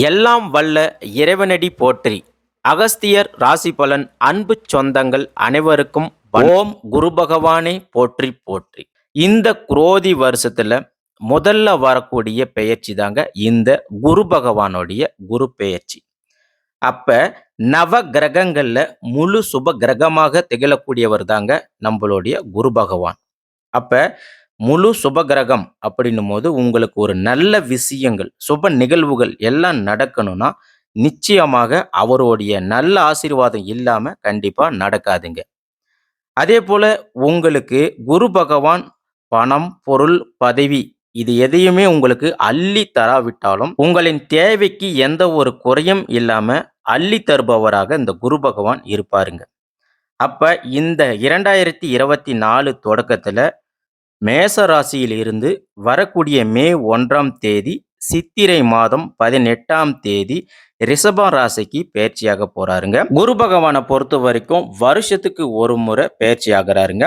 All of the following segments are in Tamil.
எல்லாம் வல்ல இறைவனடி போற்றி. அகஸ்தியர் ராசி பலன். அன்பு சொந்தங்கள் அனைவருக்கும் ஓம் குரு பகவானே போற்றி போற்றி. இந்த குரோதி வருஷத்துல முதல்ல வரக்கூடிய பெயர்ச்சி தாங்க இந்த குரு பகவானுடைய குரு பெயர்ச்சி. அப்ப நவ கிரகங்கள்ல முழு சுப கிரகமாக திகழக்கூடியவர் தாங்க நம்மளுடைய குரு பகவான். அப்ப முழு சுபகிரகம் அப்படின்னும் போது உங்களுக்கு ஒரு நல்ல விஷயங்கள் சுப நிகழ்வுகள் எல்லாம் நடக்கணும்னா நிச்சயமாக அவருடைய நல்ல ஆசீர்வாதம் இல்லாம கண்டிப்பா நடக்காதுங்க. அதே போல உங்களுக்கு குரு பகவான் பணம் பொருள் பதவி இது எதையுமே உங்களுக்கு அள்ளி தராவிட்டாலும் உங்களின் தேவைக்கு எந்த ஒரு குறையும் இல்லாம அள்ளி தருபவராக இந்த குரு பகவான் இருப்பாருங்க. அப்ப இந்த 2024 தொடக்கத்துல மேச ராசியில் இருந்து வரக்கூடிய மே 1ஆம் தேதி சித்திரை மாதம் 18ஆம் தேதி ரிஷப ராசிக்கு பயிற்சியாக போறாருங்க. குரு பகவானை பொறுத்த வரைக்கும் வருஷத்துக்கு ஒரு முறை பயிற்சி ஆகிறாருங்க.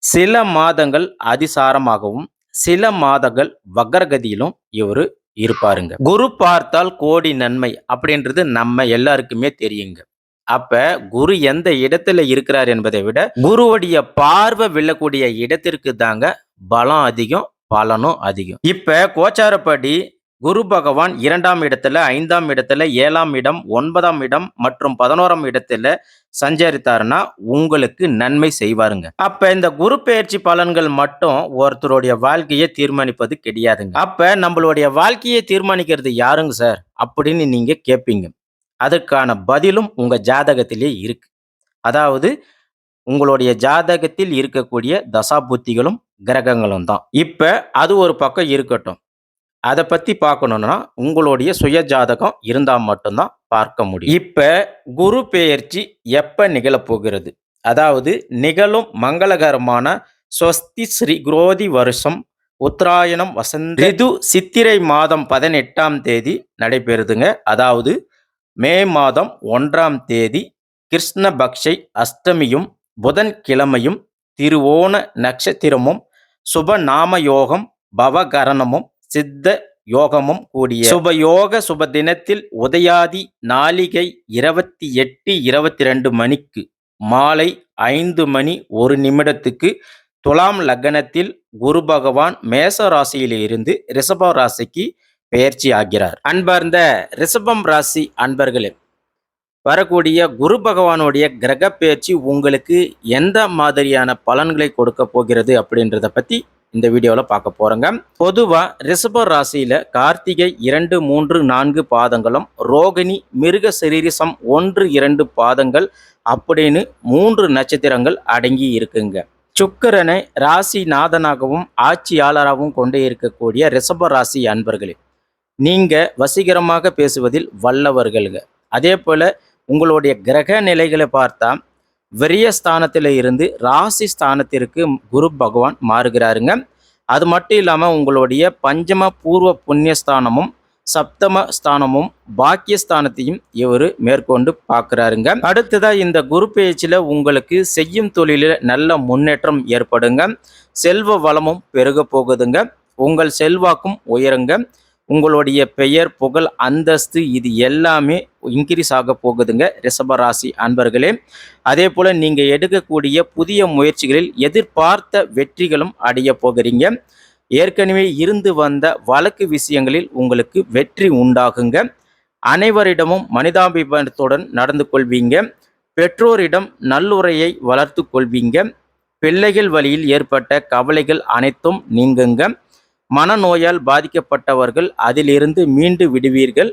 சில மாதங்கள் அதிசாரமாகவும் சில மாதங்கள் வக்ரகதியிலும் இவரு இருப்பாருங்க. குரு பார்த்தால் கோடி நன்மை அப்படின்றது நம்ம எல்லாருக்குமே தெரியுங்க. அப்ப குரு எந்த இடத்துல இருக்கிறார் என்பதை விட குருவுடைய பார்வை விழக்கூடிய இடத்திற்கு தாங்க பலம் அதிகம், பலனும் அதிகம். இப்ப கோச்சாரப்படி குரு பகவான் 2ஆம் இடத்துல 5ஆம் இடத்துல 7ஆம் இடம் 9ஆம் இடம் மற்றும் 11ஆம் இடத்துல சஞ்சரித்தாருன்னா உங்களுக்கு நன்மை செய்வாருங்க. அப்ப இந்த குரு பெயர்ச்சி பலன்கள் மட்டும் ஒருத்தருடைய வாழ்க்கையை தீர்மானிப்பது கிடையாதுங்க. அப்ப நம்மளுடைய வாழ்க்கையை தீர்மானிக்கிறது யாருங்க சார் அப்படின்னு நீங்க கேட்பீங்க. அதற்கான பதிலும் உங்க ஜாதகத்திலே இருக்கு. அதாவது உங்களுடைய ஜாதகத்தில் இருக்கக்கூடிய தசாபுத்திகளும் கிரகங்களும் தான். இப்ப அது ஒரு பக்கம் இருக்கட்டும். அதை பத்தி பார்க்கணும்னா உங்களுடைய சுய ஜாதகம் இருந்தா மட்டும்தான் பார்க்க முடியும். இப்ப குரு பெயர்ச்சி எப்ப நிகழப்போகிறது? அதாவது நிகழும் மங்களகரமான ஸ்வஸ்தி ஸ்ரீ குரோதி வருஷம் உத்தராயணம் வசந்த ரிது சித்திரை மாதம் 18ஆம் தேதி நடைபெறுதுங்க. அதாவது மே மாதம் 1ஆம் தேதி கிருஷ்ணபக்ஷை அஷ்டமியும் புதன்கிழமையும் திருவோண நட்சத்திரமும் சுபநாம யோகம் பவகரணமும் சித்த யோகமும் கூடிய சுபயோக சுப தினத்தில் உதயாதி நாளிகை 28:22 மணிக்கு மாலை 5 மணி 1 நிமிடத்துக்கு துலாம் லக்னத்தில் குரு பகவான் மேச ராசியில் இருந்து ரிஷப ராசிக்கு பெயர்ச்சி ஆகிறார். அன்பார்ந்த ரிஷபம் ராசி அன்பர்களே, வரக்கூடிய குரு பகவானுடைய கிரக பெயர்ச்சி உங்களுக்கு எந்த மாதிரியான பலன்களை கொடுக்க போகிறது அப்படின்றத பத்தி இந்த வீடியோவில் பார்க்க போறோங்க. பொதுவாக ரிஷப ராசியில கார்த்திகை 2, 3, 4 பாதங்களும் ரோகிணி மிருக சிரீரிசம் 1, 2 பாதங்கள் அப்படின்னு 3 நட்சத்திரங்கள் அடங்கி இருக்குங்க. சுக்கிரனை ராசி நாதனாகவும் ஆட்சியாளராகவும் கொண்டே இருக்கக்கூடிய ரிஷப ராசி அன்பர்களே, நீங்க வசீகரமாக பேசுவதில் வல்லவர்களுங்க. அதே போல உங்களுடைய கிரக நிலைகளை பார்த்தா விரயஸ்தானத்தில் இருந்து ராசி ஸ்தானத்திற்கு குரு பகவான் மாறுகிறாருங்க. அது மட்டும் இல்லாமல் உங்களுடைய பஞ்சம பூர்வ புண்ணியஸ்தானமும் சப்தம ஸ்தானமும் பாக்கியஸ்தானத்தையும் இவர் மேற்கொண்டு பார்க்குறாருங்க. அடுத்ததாக இந்த குரு பெயர்ச்சியில் உங்களுக்கு செய்யும் தொழிலில் நல்ல முன்னேற்றம் ஏற்படுங்க. செல்வ வளமும் பெருக போகுதுங்க. உங்கள் செல்வாக்கும் உயருங்க. உங்களுடைய பெயர் புகழ் அந்தஸ்து இது எல்லாமே இன்க்ரீஸ் ஆக போகுதுங்க ரிஷபராசி அன்பர்களே. அதே போல் நீங்கள் எடுக்கக்கூடிய புதிய முயற்சிகளில் எதிர்பார்த்த வெற்றிகளும் அடைய போகிறீங்க. ஏற்கனவே இருந்து வந்த வழக்கு விஷயங்களில் உங்களுக்கு வெற்றி உண்டாகுங்க. அனைவரிடமும் மனிதாபிமானத்துடன் நடந்து கொள்வீங்க. பெற்றோரிடம் நல்லுறையை வளர்த்து கொள்வீங்க. பிள்ளைகள் வழியில் ஏற்பட்ட கவலைகள் அனைத்தும் நீங்குங்க. மனநோயால் பாதிக்கப்பட்டவர்கள் அதிலிருந்து மீண்டு விடுவீர்கள்.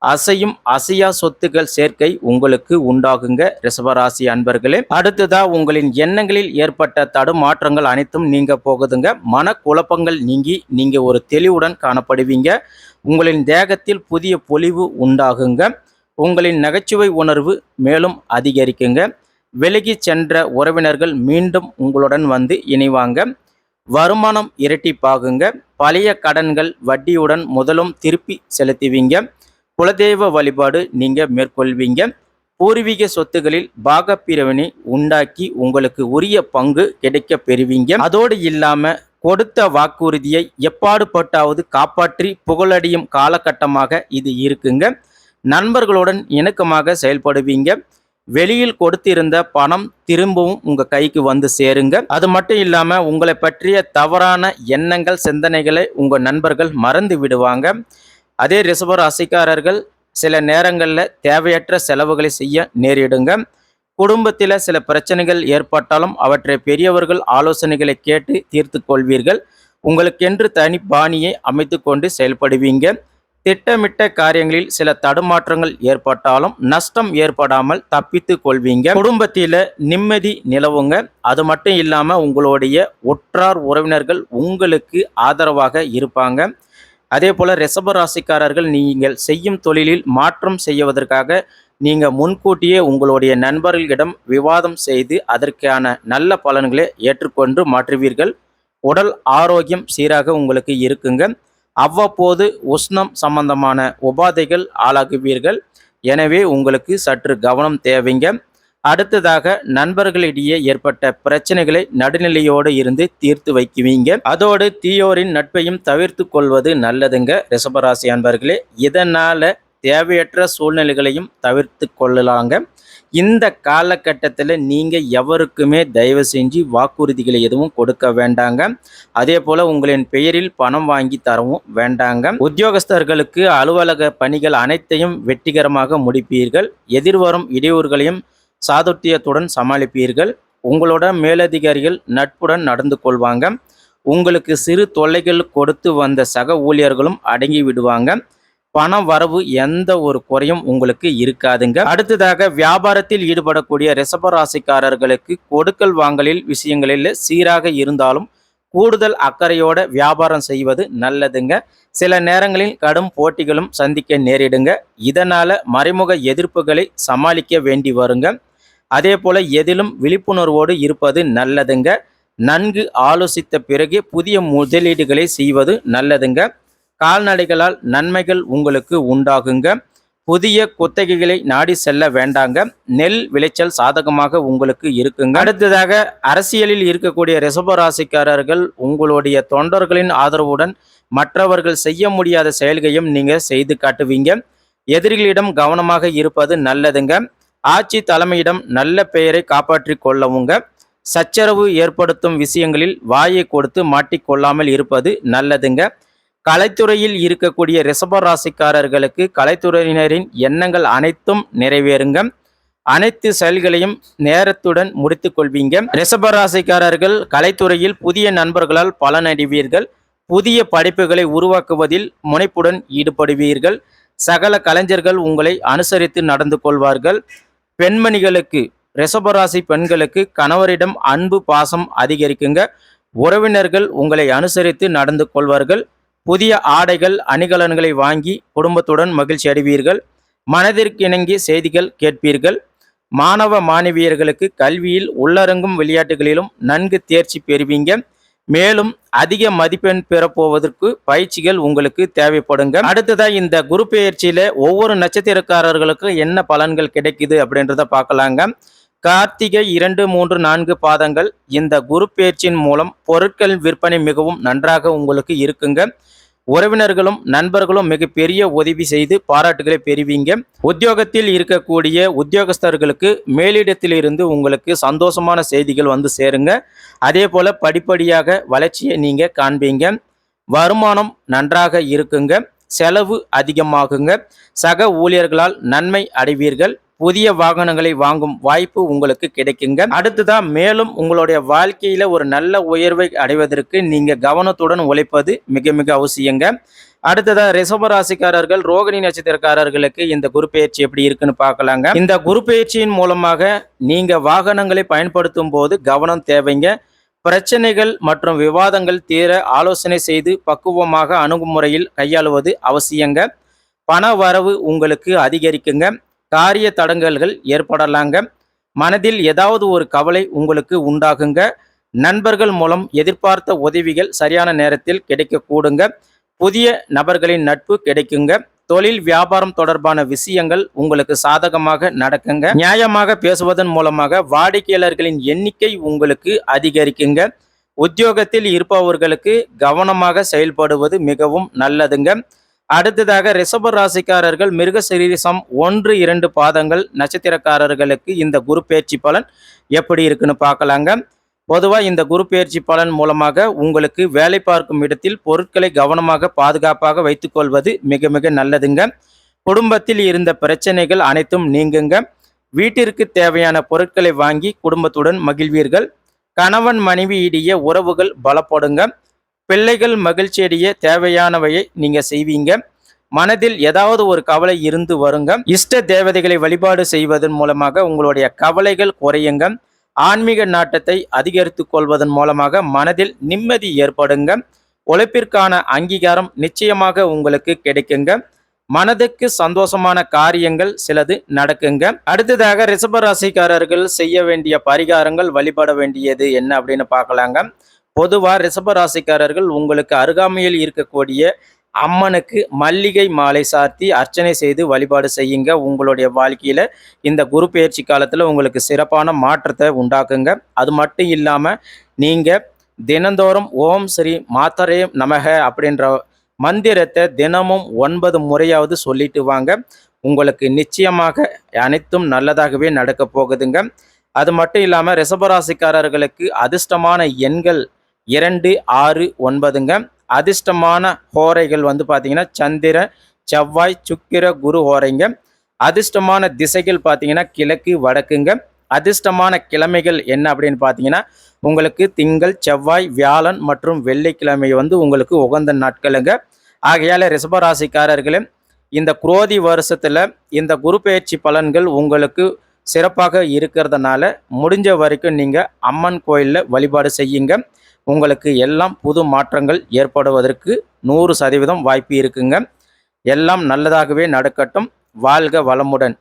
அசையும் அசையா சொத்துக்கள் சேர்க்கை உங்களுக்கு உண்டாகுங்க ரிஷபராசி அன்பர்களே. அடுத்ததா உங்களின் எண்ணங்களில் ஏற்பட்ட தடுமாற்றங்கள் அனைத்தும் நீங்க போகுதுங்க. மனக்குழப்பங்கள் நீங்கி நீங்க ஒரு தெளிவுடன் காணப்படுவீங்க. உங்களின் தேகத்தில் புதிய பொலிவு உண்டாகுங்க. உங்களின் நகைச்சுவை உணர்வு மேலும் அதிகரிக்குங்க. விலகி சென்ற உறவினர்கள் மீண்டும் உங்களுடன் வந்து இணைவாங்க. வருமானம் இரட்டிப்பாகுங்க. பழைய கடன்கள் வட்டியுடன் முதலும் திருப்பி செலுத்துவீங்க. குலதெய்வ வழிபாடு நீங்க மேற்கொள்வீங்க. பூர்வீக சொத்துகளில் பாகப்பிரிவினை உண்டாக்கி உங்களுக்கு உரிய பங்கு கிடைக்க பெறுவீங்க. அதோடு இல்லாம கொடுத்த வாக்குறுதியை எப்பாடுபட்டாவது காப்பாற்றி புகழடியும் காலகட்டமாக இது இருக்குங்க. நண்பர்களுடன் இணக்கமாக செயல்படுவீங்க. வெளியில் கொடுத்திருந்த பணம் திரும்பவும் உங்க கைக்கு வந்து சேருங்க. அது மட்டும் இல்லாம உங்களை பற்றிய தவறான எண்ணங்கள் சிந்தனைகளை உங்க நண்பர்கள் மறந்து விடுவாங்க. அதே ரிஷப ராசிக்காரர்கள் சில நேரங்களில் தேவையற்ற செலவுகளை செய்ய நேரிடுங்க. குடும்பத்தில் சில பிரச்சனைகள் ஏற்பட்டாலும் அவற்றை பெரியவர்கள் ஆலோசனைகளை கேட்டு தீர்த்து கொள்வீர்கள். உங்களுக்கென்று தனி பாணியை அமைத்து கொண்டு செயல்படுவீங்க. திட்டமிட்ட காரியங்களில் சில தடுமாற்றங்கள் ஏற்பட்டாலும் நஷ்டம் ஏற்படாமல் தப்பித்து கொள்வீங்க. குடும்பத்தில் நிம்மதி நிலவுங்க. அது மட்டும் இல்லாம உங்களுடைய உற்றார் உறவினர்கள் உங்களுக்கு ஆதரவாக இருப்பாங்க. அதே போல ரிஷப ராசிக்காரர்கள் நீங்கள் செய்யும் தொழிலில் மாற்றம் செய்வதற்காக நீங்க முன்கூட்டியே உங்களுடைய நண்பர்களிடம் விவாதம் செய்து அதற்கான நல்ல பலன்களை ஏற்றுக்கொண்டு மாற்றுவீர்கள். உடல் ஆரோக்கியம் சீராக உங்களுக்கு இருக்குங்க. அவ்வப்போது உஷ்ணம் சம்பந்தமான உபாதைகள் ஆளாகுவீர்கள். எனவே உங்களுக்கு சற்று கவனம் தேவைங்க. அடுத்ததாக நண்பர்களிடையே ஏற்பட்ட பிரச்சனைகளை நடுநிலையோடு இருந்து தீர்த்து வைக்குவீங்க. அதோடு தீயோரின் நட்பையும் தவிர்த்து கொள்வது நல்லதுங்க ரிஷபராசி அன்பர்களே. இதனால தேவையற்ற சூழ்நிலைகளையும் தவிர்த்து கொள்ளலாங்க. இந்த காலகட்டத்தில் நீங்கள் எவருக்குமே தயவு செஞ்சு வாக்குறுதிகளை எதுவும் கொடுக்க வேண்டாங்க. அதே போல் உங்களின் பெயரில் பணம் வாங்கி தரவும் வேண்டாங்க. உத்தியோகஸ்தர்களுக்கு அலுவலக பணிகள் அனைத்தையும் வெற்றிகரமாக முடிப்பீர்கள். எதிர்வரும் இடையூறுகளையும் சாதுர்த்தியத்துடன் சமாளிப்பீர்கள். உங்களோட மேலதிகாரிகள் நட்புடன் நடந்து கொள்வாங்க. உங்களுக்கு சிறு தொல்லைகள் கொடுத்து வந்த சக ஊழியர்களும் அடங்கி விடுவாங்க. பண வரவு எந்த ஒரு குறையும் உங்களுக்கு இருக்காதுங்க. அடுத்ததாக வியாபாரத்தில் ஈடுபடக்கூடிய ரிஷப ராசிக்காரர்களுக்கு கொடுக்கல் வாங்கலில் விஷயங்களில் சீராக இருந்தாலும் கூடுதல் அக்கறையோட வியாபாரம் செய்வது நல்லதுங்க. சில நேரங்களில் கடும் போட்டிகளும் சந்திக்க நேரிடுங்க. இதனால மறைமுக எதிர்ப்புகளை சமாளிக்க வேண்டி வருங்க. அதே போல எதிலும் விழிப்புணர்வோடு இருப்பது நல்லதுங்க. நன்கு ஆலோசித்த பிறகு புதிய முதலீடுகளை செய்வது நல்லதுங்க. கால்நடைகளால் நன்மைகள் உங்களுக்கு உண்டாகுங்க. புதிய குத்தகைகளை நாடி செல்ல வேண்டாங்க. நெல் விளைச்சல் சாதகமாக உங்களுக்கு இருக்குங்க. அடுத்ததாக அரசியலில் இருக்கக்கூடிய ரிஷப ராசிக்காரர்கள் உங்களுடைய தொண்டர்களின் ஆதரவுடன் மற்றவர்கள் செய்ய முடியாத செயல்களையும் நீங்க செய்து காட்டுவீங்க. எதிரிகளிடம் கவனமாக இருப்பது நல்லதுங்க. ஆட்சி தலைமையிடம் நல்ல பெயரை காப்பாற்றி கொள்ளவுங்க. சச்சரவு ஏற்படுத்தும் விஷயங்களில் வாயை கொடுத்து மாட்டிக்கொள்ளாமல் இருப்பது நல்லதுங்க. கலைத்துறையில் இருக்கக்கூடிய ரிஷப ராசிக்காரர்களுக்கு கலைத்துறையினரின் எண்ணங்கள் அனைத்தும் நிறைவேறுங்க. அனைத்து செயல்களையும் நேரத்துடன் முடித்து கொள்வீங்க. ரிஷப ராசிக்காரர்கள் கலைத்துறையில் புதிய நண்பர்களால் பலனடைவீர்கள். புதிய படைப்புகளை உருவாக்குவதில் முனைப்புடன் ஈடுபடுவீர்கள். சகல கலைஞர்கள் உங்களை அனுசரித்து நடந்து கொள்வார்கள். பெண்மணிகளுக்கு ரிஷபராசி பெண்களுக்கு கணவரிடம் அன்பு பாசம் அதிகரிக்குங்க. உறவினர்கள் உங்களை அனுசரித்து நடந்து கொள்வார்கள். புதிய ஆடைகள் அணிகலன்களை வாங்கி குடும்பத்துடன் மகிழ்ச்சி அடைவீர்கள். மனதிற்கு இணங்கிய செய்திகள் கேட்பீர்கள். மாணவ மாணவியர்களுக்கு கல்வியில் உள்ளடங்கும் விளையாட்டுகளிலும் நன்கு தேர்ச்சி பெறுவீங்க. மேலும் அதிக மதிப்பெண் பெறப்போவதற்கு பயிற்சிகள் உங்களுக்கு தேவைப்படுங்க. அடுத்ததா இந்த குரு பெயர்ச்சியில ஒவ்வொரு நட்சத்திரக்காரர்களுக்கு என்ன பலன்கள் கிடைக்குது அப்படின்றத பார்க்கலாங்க. கார்த்திகை 2, 3, 4 பாதங்கள் இந்த குரு பெயர்ச்சியின் மூலம் பொருட்கள் விற்பனை மிகவும் நன்றாக உங்களுக்கு இருக்குங்க. உறவினர்களும் நண்பர்களும் மிகப்பெரிய உதவி செய்து பாராட்டுகளை பெறுவீங்க. உத்தியோகத்தில் இருக்கக்கூடிய உத்தியோகஸ்தர்களுக்கு மேலிடத்திலிருந்து உங்களுக்கு சந்தோஷமான செய்திகள் வந்து சேருங்க. அதே போல படிப்படியாக வளர்ச்சியை நீங்க காண்பீங்க. வருமானம் நன்றாக இருக்குங்க. செலவு அதிகமாகுங்க. சக ஊழியர்களால் நன்மை அடைவீர்கள். புதிய வாகனங்களை வாங்கும் வாய்ப்பு உங்களுக்கு கிடைக்குங்க. அடுத்ததான் மேலும் உங்களுடைய வாழ்க்கையில ஒரு நல்ல உயர்வை அடைவதற்கு நீங்க கவனத்துடன் உழைப்பது மிக மிக அவசியங்க. அடுத்ததா ரிஷபராசிக்காரர்கள் ரோகிணி நட்சத்திரக்காரர்களுக்கு இந்த குரு பயிற்சி எப்படி இருக்குன்னு பார்க்கலாங்க. இந்த குரு பயிற்சியின் மூலமாக நீங்க வாகனங்களை பயன்படுத்தும் போது கவனம் தேவைங்க. பிரச்சனைகள் மற்றும் விவாதங்கள் தீர ஆலோசனை செய்து பக்குவமாக அணுகுமுறையில் கையாளுவது அவசியங்க. பண வரவு உங்களுக்கு அதிகரிக்குங்க. காரிய தடங்கல்கள் ஏற்படலாங்க. மனதில் ஏதாவது ஒரு கவலை உங்களுக்கு உண்டாகுங்க. நண்பர்கள் மூலம் எதிர்பார்த்த உதவிகள் சரியான நேரத்தில் கிடைக்கக்கூடுங்க. புதிய நபர்களின் நட்பு கிடைக்குங்க. தொழில் வியாபாரம் தொடர்பான விஷயங்கள் உங்களுக்கு சாதகமாக நடக்குங்க. நியாயமாக பேசுவதன் மூலமாக வாடிக்கையாளர்களின் எண்ணிக்கை உங்களுக்கு அதிகரிக்குங்க. உத்தியோகத்தில் இருப்பவர்களுக்கு கவனமாக செயல்படுவது மிகவும் நல்லதுங்க. அடுத்ததாக ரிஷப ராசிக்காரர்கள் மிருகசீரிஷம் 1, 2 பாதங்கள் நட்சத்திரக்காரர்களுக்கு இந்த குரு பெயர்ச்சி பலன் எப்படி இருக்குன்னு பார்க்கலாங்க. பொதுவாக இந்த குரு பெயர்ச்சி பலன் மூலமாக உங்களுக்கு வேலை பார்க்கும் இடத்தில் பொருட்களை கவனமாக பாதுகாப்பாக வைத்துக்கொள்வது மிக மிக நல்லதுங்க. குடும்பத்தில் இருந்த பிரச்சனைகள் அனைத்தும் நீங்குங்க. வீட்டிற்கு தேவையான பொருட்களை வாங்கி குடும்பத்துடன் மகிழ்வீர்கள். கணவன் மனைவி இடையே உறவுகள் பலப்படுங்க. பிள்ளைகள் மகிழ்ச்சியடைய தேவையானவையை நீங்க செய்வீங்க. மனதில் ஏதாவது ஒரு கவலை இருந்து வருங்க. இஷ்ட தேவதைகளை வழிபாடு செய்வதன் மூலமாக உங்களுடைய கவலைகள் குறையுங்க. ஆன்மீக நாட்டத்தை அதிகரித்துக் கொள்வதன் மூலமாக மனதில் நிம்மதி ஏற்படுங்க. உழைப்பிற்கான அங்கீகாரம் நிச்சயமாக உங்களுக்கு கிடைக்குங்க. மனதுக்கு சந்தோஷமான காரியங்கள் சிலது நடக்குங்க. அடுத்ததாக ரிஷபராசிக்காரர்கள் செய்ய வேண்டிய பரிகாரங்கள், வழிபட வேண்டியது என்ன அப்படின்னு பார்க்கலாங்க. பொதுவா ரிஷபராசிக்காரர்கள் உங்களுக்கு அருகாமையில் இருக்கக்கூடிய அம்மனுக்கு மல்லிகை மாலை சார்த்தி அர்ச்சனை செய்து வழிபாடு செய்யுங்க. உங்களுடைய வாழ்க்கையில இந்த குரு பெயர்ச்சி காலத்துல உங்களுக்கு சிறப்பான மாற்றத்தை உண்டாக்குங்க. அது மட்டும் இல்லாம நீங்க தினந்தோறும் ஓம் ஸ்ரீ மாத்தரே நமக அப்படின்ற மந்திரத்தை தினமும் 9 முறையாவது சொல்லிட்டு வாங்க. உங்களுக்கு நிச்சயமாக அனைத்தும் நல்லதாகவே நடக்க போகுதுங்க. அது மட்டும் இல்லாம ரிஷபராசிக்காரர்களுக்கு அதிர்ஷ்டமான எண்கள் 2, 6, 9ங்க. அதிர்ஷ்டமான ஹோரைகள் பார்த்தீங்கன்னா சந்திர, செவ்வாய், சுக்கிர, குரு ஹோரைங்க. அதிர்ஷ்டமான திசைகள் பார்த்தீங்கன்னா கிழக்கு, வடக்குங்க. அதிர்ஷ்டமான கிழமைகள் என்ன அப்படின்னு பார்த்தீங்கன்னா உங்களுக்கு திங்கள், செவ்வாய், வியாழன் மற்றும் வெள்ளிக்கிழமை உங்களுக்கு உகந்த நாட்களுங்க. ஆகையால ரிஷபராசிக்காரர்களே இந்த குரோதி வருஷத்துல இந்த குரு பெயர்ச்சி பலன்கள் உங்களுக்கு சிறப்பாக இருக்கிறதுனால முடிஞ்ச வரைக்கும் நீங்க அம்மன் கோயிலில் வழிபாடு செய்யுங்க. உங்களுக்கு எல்லாம் புது மாற்றங்கள் ஏற்படுவதற்கு 100% வாய்ப்பு இருக்குங்க. எல்லாம் நல்லதாகவே நடக்கட்டும். வாழ்க வளமுடன்.